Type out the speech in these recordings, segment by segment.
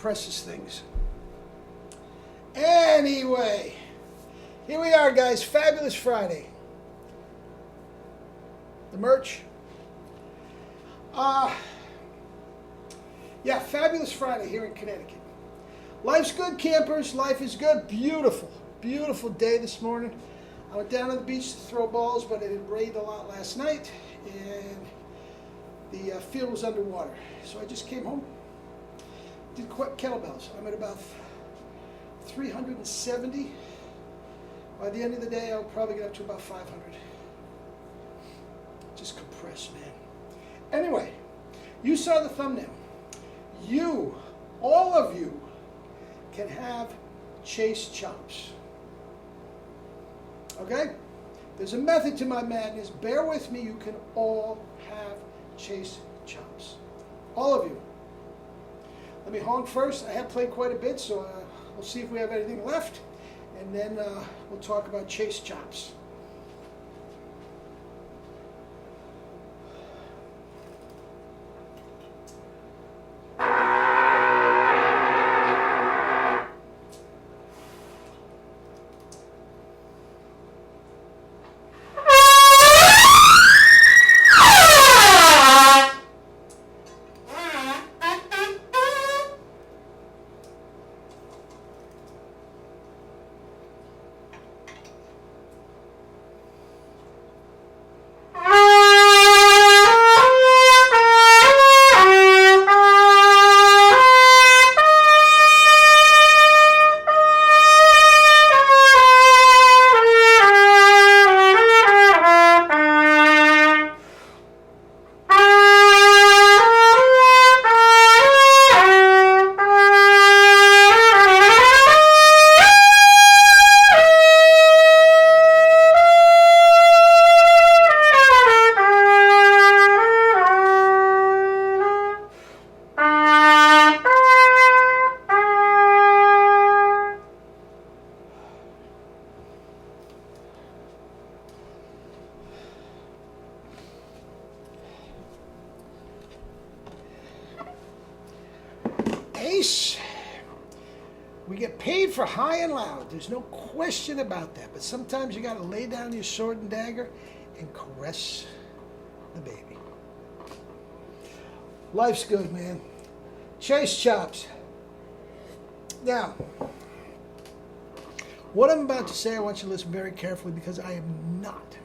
compresses things. Anyway, here we are, guys. Fabulous Friday. The merch. Yeah, Fabulous Friday here in Connecticut. Life's good, campers. Life is good. Beautiful, beautiful day this morning. I went down to the beach to throw balls, but it had rained a lot last night, and the field was underwater. So I just came home, did kettlebells. I'm at about 370. By the end of the day, I'll probably get up to about 500. Just compress, man. Anyway, you saw the thumbnail. You, all of you, can have CHOPS. Okay? There's a method to my madness. Bear with me. You can all have CHOPS. All of you. Let me honk first. I have played quite a bit, so we'll see if we have anything left, and then we'll talk about CHOPS. We get paid for high and loud. There's no question about that. But sometimes you got to lay down your sword and dagger and caress the baby. Life's good, man. CHOPS. Now, what I'm about to say, I want you to listen very carefully, because I am not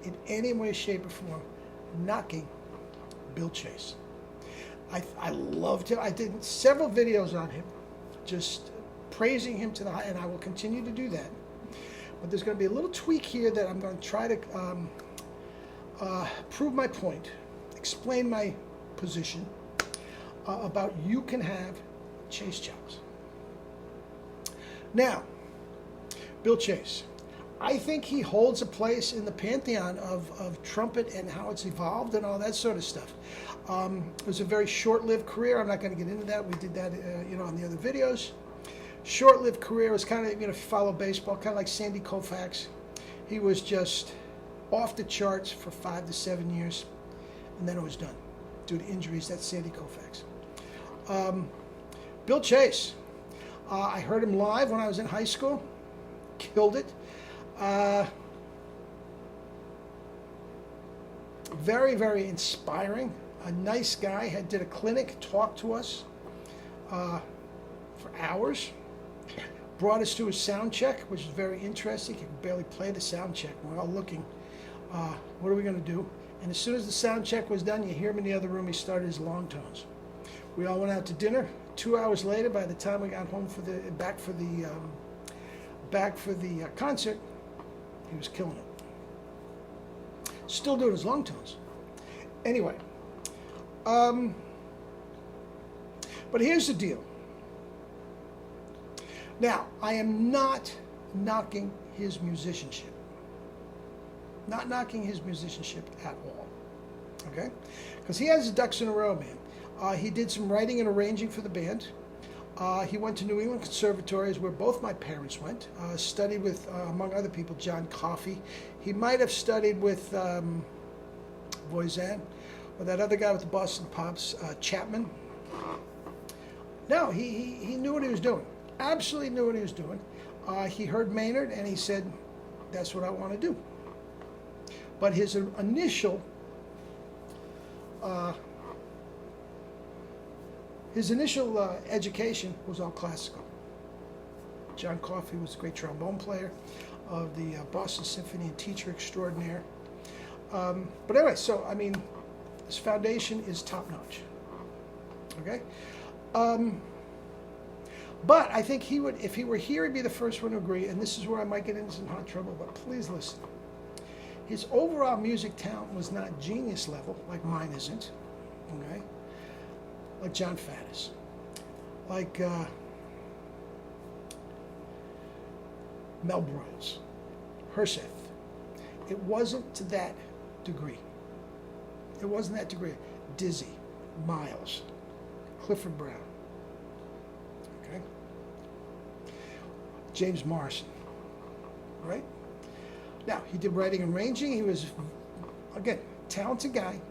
in any way, shape, or form knocking Bill Chase. I loved him. I did several videos on him, just praising him to the high, and I will continue to do that. But there's going to be a little tweak here that I'm going to try to prove my point, explain my position about you can have CHOPS. Now, Bill Chase, I think he holds a place in the pantheon of trumpet and how it's evolved and all that sort of stuff. It was a very short-lived career. I'm not going to get into that. We did that, on the other videos. Short-lived career. Was kind of, if you follow baseball, kind of like Sandy Koufax. He was just off the charts for 5 to 7 years, and then it was done due to injuries. That's Sandy Koufax. Bill Chase. I heard him live when I was in high school. Killed it. Very, very inspiring. A nice guy. Did a clinic, talked to us for hours. Brought us to a sound check, which is very interesting. He could barely play the sound check. We're all looking, what are we going to do? And as soon as the sound check was done, you hear him in the other room, he started his long tones. We all went out to dinner. 2 hours later, by the time we got home back for the concert, he was killing it. Still doing his long tones. Anyway, but here's the deal. Now, I am not knocking his musicianship. Not knocking his musicianship at all. Okay? Because he has his ducks in a row, man. He did some writing and arranging for the band. He went to New England Conservatories, where both my parents went. Studied with, among other people, John Coffey. He might have studied with Voisin, or that other guy with the Boston Pops, Chapman. No, he knew what he was doing. Absolutely knew what he was doing. He heard Maynard and he said, that's what I want to do. But his initial education was all classical. John Coffey was a great trombone player of the Boston Symphony and teacher extraordinaire. But anyway, so I mean, his foundation is top notch. Okay? But I think he would, if he were here, he'd be the first one to agree, and this is where I might get into some hot trouble, but please listen. His overall music talent was not genius level, like mine isn't, okay? Like John Faddis, like Mel Broyles, Herseth. It wasn't to that degree. It wasn't that degree. Dizzy, Miles, Clifford Brown, okay? James Morrison, right? Now, he did writing and arranging. He was, again, talented guy,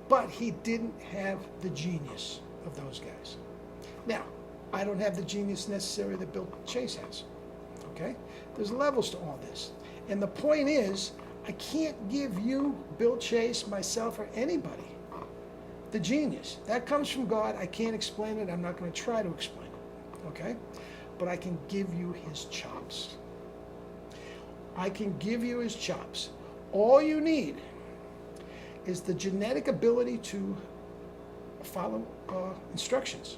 but he didn't have the genius of those guys. Now, I don't have the genius necessary that Bill Chase has, okay? There's levels to all this. And the point is, I can't give you, Bill Chase, myself, or anybody the genius. That comes from God. I can't explain it. I'm not going to try to explain it, okay? But I can give you his chops. I can give you his chops. All you need is the genetic ability to follow instructions.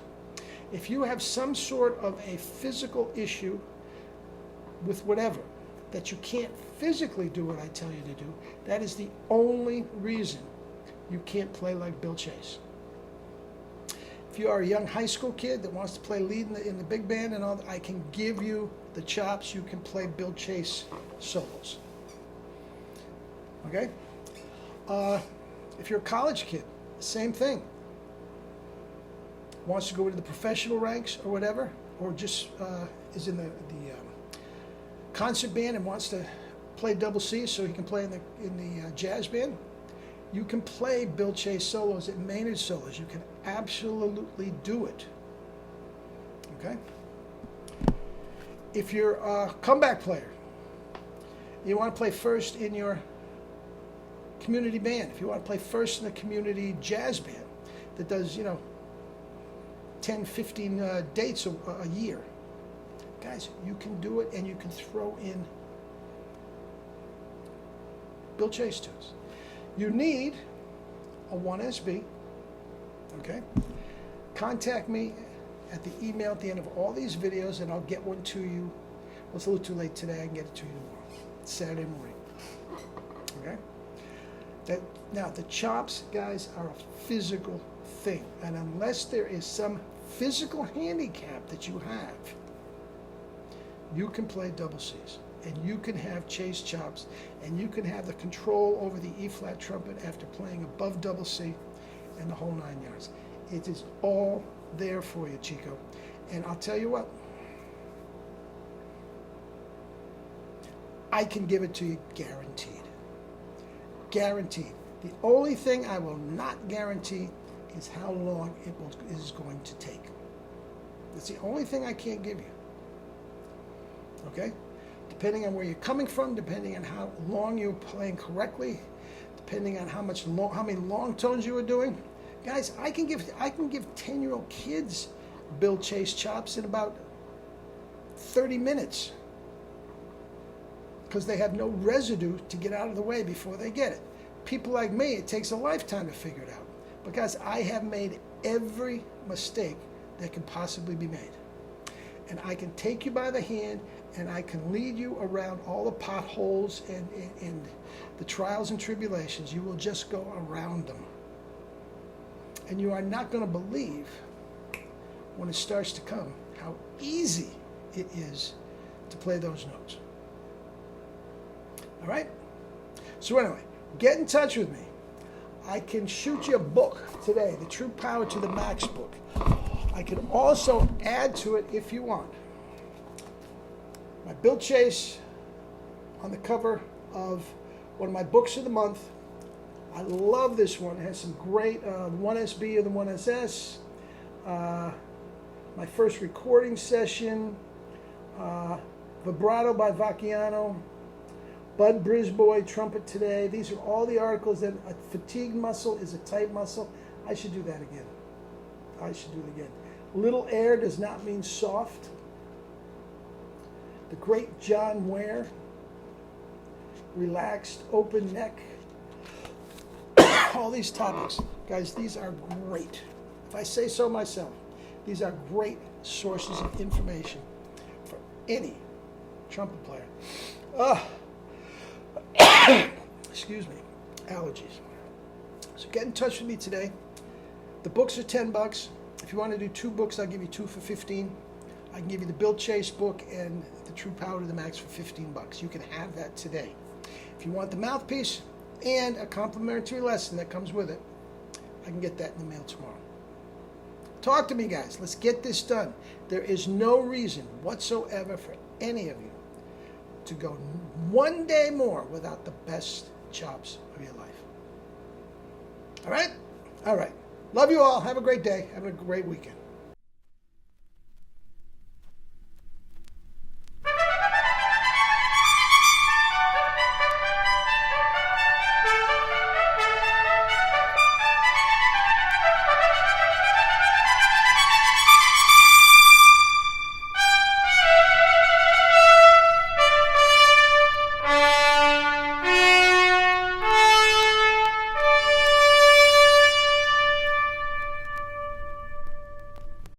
If you have some sort of a physical issue with whatever, that you can't physically do what I tell you to do, that is the only reason you can't play like Bill Chase. If you are a young high school kid that wants to play lead in the big band and all that, I can give you the chops. You can play Bill Chase solos. Okay? If you're a college kid, same thing. Wants to go into the professional ranks or whatever, or just is in the concert band and wants to play double C so he can play in the jazz band, you can play Bill Chase solos and Maynard solos. You can absolutely do it. Okay? If you're a comeback player, you want to play first in your community band. If you want to play first in a community jazz band that does, 10, 15 dates a year, guys, you can do it, and you can throw in Bill Chase tunes. You need a 1SB, okay? Contact me at the email at the end of all these videos, and I'll get one to you. Well, it's a little too late today. I can get it to you tomorrow. It's Saturday morning, okay? Now, the chops, guys, are a physical thing, and unless there is some physical handicap that you have, you can play double C's, and you can have Chase chops, and you can have the control over the E-flat trumpet after playing above double C and the whole 9 yards. It is all there for you, Chico. And I'll tell you what, I can give it to you guaranteed. Guaranteed. The only thing I will not guarantee is how long it is going to take. That's the only thing I can't give you. Okay? Depending on where you're coming from, depending on how long you're playing correctly, depending on how many long tones you are doing. Guys, I can give 10-year-old kids Bill Chase chops in about 30 minutes because they have no residue to get out of the way before they get it. People like me, it takes a lifetime to figure it out. But guys, I have made every mistake that can possibly be made. And I can take you by the hand, and I can lead you around all the potholes and the trials and tribulations. You will just go around them. And you are not going to believe, when it starts to come, how easy it is to play those notes. All right? So anyway, get in touch with me. I can shoot you a book today, the True Power to the Max book. I can also add to it, if you want, my Bill Chase on the cover of one of my books of the month. I love this one. It has some great 1SB or the 1SS. my first recording session, Vibrato by Vacchiano, Bud Brisbois, Trumpet Today. These are all the articles that a fatigue muscle is a tight muscle. I should do that again. I should do it again. Little air does not mean soft. The great John Ware, relaxed, open neck. All these topics, guys, these are great. If I say so myself, these are great sources of information for any trumpet player. Excuse me, allergies. So get in touch with me today. The books are $10. If you want to do 2 books, I'll give you 2 for $15. I can give you the Bill Chase book and the True Power to the Max for $15. You can have that today. If you want the mouthpiece and a complimentary lesson that comes with it, I can get that in the mail tomorrow. Talk to me, guys. Let's get this done. There is no reason whatsoever for any of you to go one day more without the best chops of your life. All right? All right. Love you all. Have a great day. Have a great weekend.